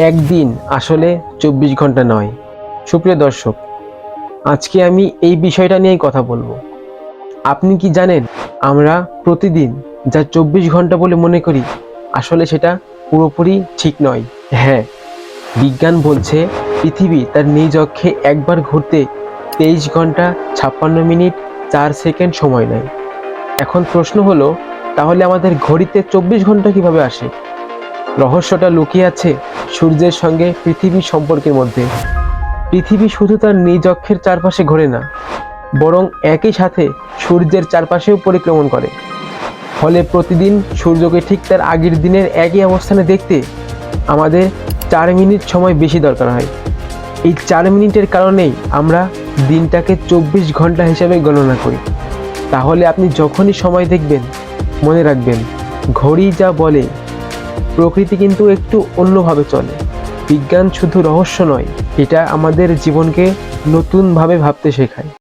একদিন আসলে 24 ঘন্টা নয়। সুপ্রিয় দর্শক, আজকে আমি এই বিষয়টা নিয়েই কথা বলবো। আপনি কি জানেন, আমরা প্রতিদিন যা 24 ঘন্টা বলে মনে করি, আসলে সেটা পুরোপুরি ঠিক নয়। হ্যাঁ, বিজ্ঞান বলছে পৃথিবী তার নিজ অক্ষে একবার ঘুরতে 23 ঘন্টা 56 মিনিট 4 সেকেন্ড সময় নেয়। এখন প্রশ্ন হলো, তাহলে আমাদের ঘড়িতে 24 ঘন্টা কিভাবে আসে? রহস্যটা লুকিয়ে আছে সূর্যের সঙ্গে পৃথিবীর সম্পর্কের মধ্যে। পৃথিবী শুধু তার নিজ অক্ষের চারপাশে ঘোরে না, বরং একই সাথে সূর্যের চারপাশেও পরিক্রমণ করে। ফলে প্রতিদিন সূর্যকে ঠিক তার আগের দিনের একই অবস্থানে দেখতে আমাদের 4 মিনিট সময় বেশি দরকার হয়। এই 4 মিনিটের কারণেই আমরা দিনটাকে 24 ঘন্টা হিসাবে গণনা করি। তাহলে আপনি যখনই সময় দেখবেন, মনে রাখবেন, ঘড়ি যা বলে প্রকৃতি কিন্তু একটু অন্যভাবে চলে। বিজ্ঞান শুধু রহস্য নয়, এটা আমাদের জীবনকে নতুনভাবে ভাবতে শেখায়।